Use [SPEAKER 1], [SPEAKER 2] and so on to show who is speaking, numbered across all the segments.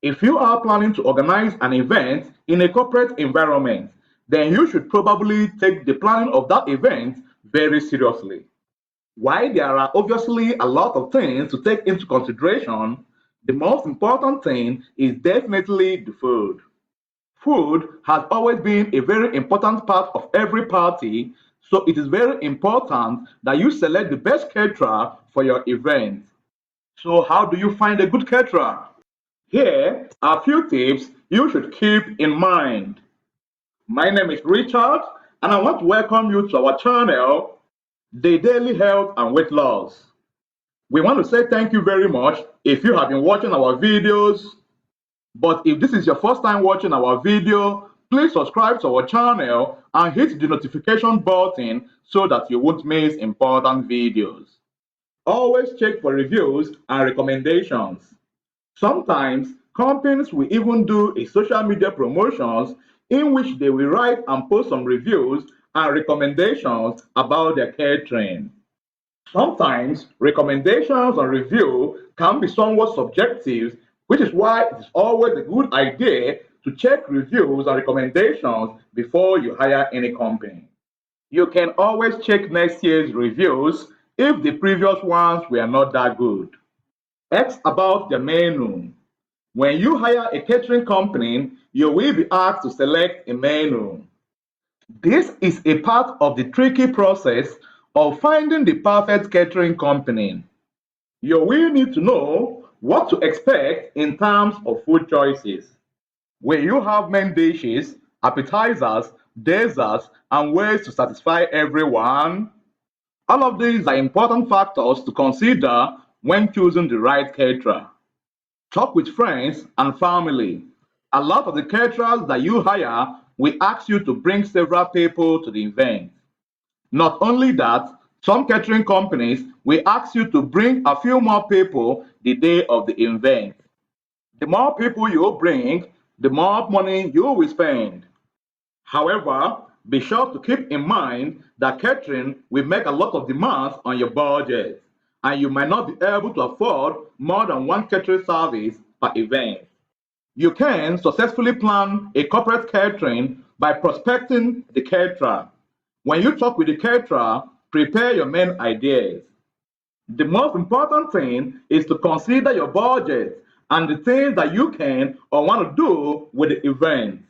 [SPEAKER 1] If you are planning to organize an event in a corporate environment, then you should probably take the planning of that event very seriously. While there are obviously a lot of things to take into consideration, the most important thing is definitely the food. Food has always been a very important part of every party, so it is very important that you select the best caterer for your event. So, how do you find a good caterer? Here are a few tips you should keep in mind. My name is Richard, and I want to welcome you to our channel, The Daily Health and Weight Loss. We want to say thank you very much if you have been watching our videos. But if this is your first time watching our video, please subscribe to our channel and hit the notification button so that you won't miss important videos. Always check for reviews and recommendations. Sometimes companies will even do a social media promotions in which they will write and post some reviews and recommendations about their catering. Sometimes recommendations and review can be somewhat subjective, which is why it is always a good idea to check reviews and recommendations before you hire any company. You can always check next year's reviews if the previous ones were not that good. Ask about the menu. When you hire a catering company, you will be asked to select a menu. This is a part of the tricky process of finding the perfect catering company. You will need to know what to expect in terms of food choices. Will you have main dishes, appetizers, desserts, and ways to satisfy everyone? All of these are important factors to consider when choosing the right caterer. Talk with friends and family. A lot of the caterers that you hire will ask you to bring several people to the event. Not only that, some catering companies will ask you to bring a few more people the day of the event. The more people you bring, the more money you will spend. However, be sure to keep in mind that catering will make a lot of demands on your budget, and you might not be able to afford more than one catering service per event. You can successfully plan a corporate catering by prospecting the caterer. When you talk with the caterer, prepare your main ideas. The most important thing is to consider your budget and the things that you can or want to do with the event.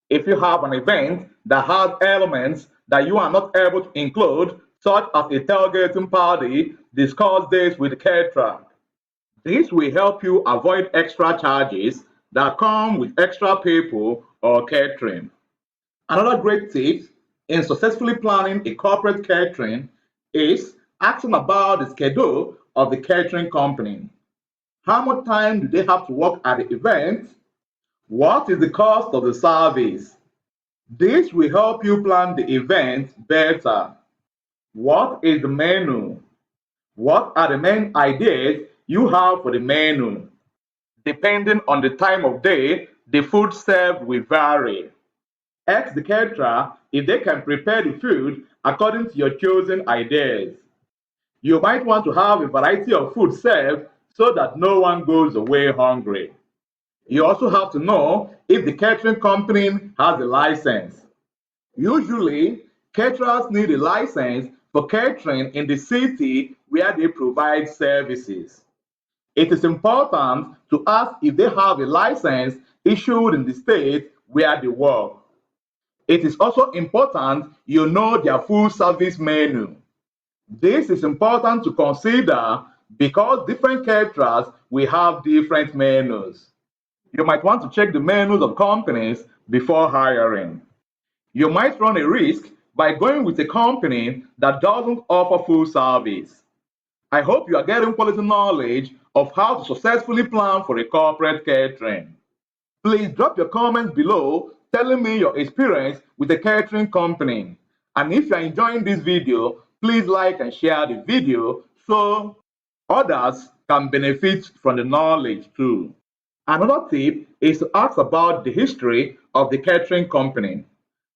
[SPEAKER 1] If you have an event that has elements that you are not able to include, such as a tailgating party, discuss this with the caterer. This will help you avoid extra charges that come with extra people or catering. Another great tip in successfully planning a corporate catering is asking about the schedule of the catering company. How much time do they have to work at the event? What is the cost of the service? This will help you plan the event better. What is the menu? What are the main ideas you have for the menu? Depending on the time of day, the food served will vary. Ask the caterer if they can prepare the food according to your chosen ideas. You might want to have a variety of food served so that no one goes away hungry. You also have to know if the catering company has a license. Usually, caterers need a license for catering in the city where they provide services. It is important to ask if they have a license issued in the state where they work. It is also important you know their full service menu. This is important to consider because different caterers will have different menus. You might want to check the menus of companies before hiring. You might run a risk by going with a company that doesn't offer full service. I hope you are getting quality knowledge of how to successfully plan for a corporate catering. Please drop your comments below telling me your experience with a catering company. And if you are enjoying this video, please like and share the video so others can benefit from the knowledge too. Another tip is to ask about the history of the catering company.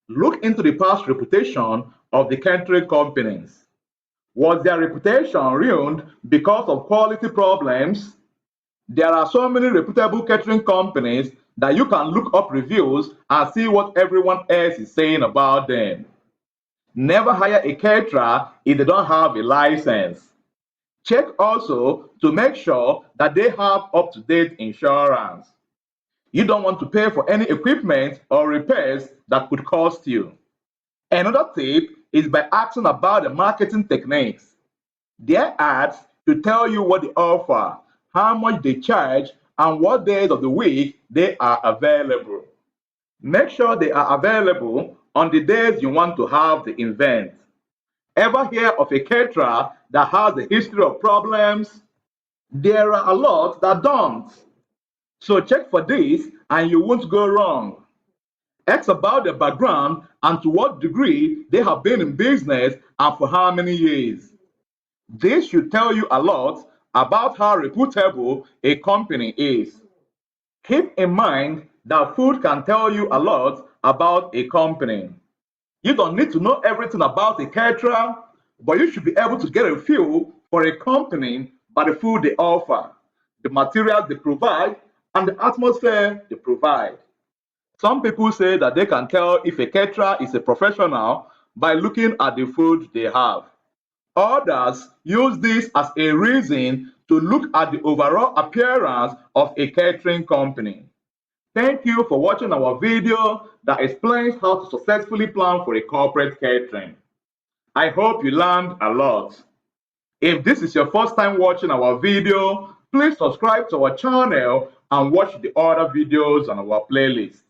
[SPEAKER 1] Look into the past reputation of the catering companies. Was their reputation ruined because of quality problems? There are so many reputable catering companies that you can look up reviews and see what everyone else is saying about them. Never hire a caterer if they don't have a license. Check also to make sure that they have up-to-date insurance. You don't want to pay for any equipment or repairs that could cost you. Another tip is by asking about the marketing techniques. Their ads to tell you what they offer, how much they charge, and what days of the week they are available. Make sure they are available on the days you want to have the event. Ever hear of a caterer that has a history of problems? There are a lot that don't. So check for this and you won't go wrong. Ask about their background and to what degree they have been in business and for how many years. This should tell you a lot about how reputable a company is. Keep in mind that food can tell you a lot about a company. You don't need to know everything about a caterer, but you should be able to get a feel for a company by the food they offer, the materials they provide, and the atmosphere they provide. Some people say that they can tell if a caterer is a professional by looking at the food they have. Others use this as a reason to look at the overall appearance of a catering company. Thank you for watching our video that explains how to successfully plan for a corporate catering. I hope you learned a lot. If this is your first time watching our video, please subscribe to our channel and watch the other videos on our playlist.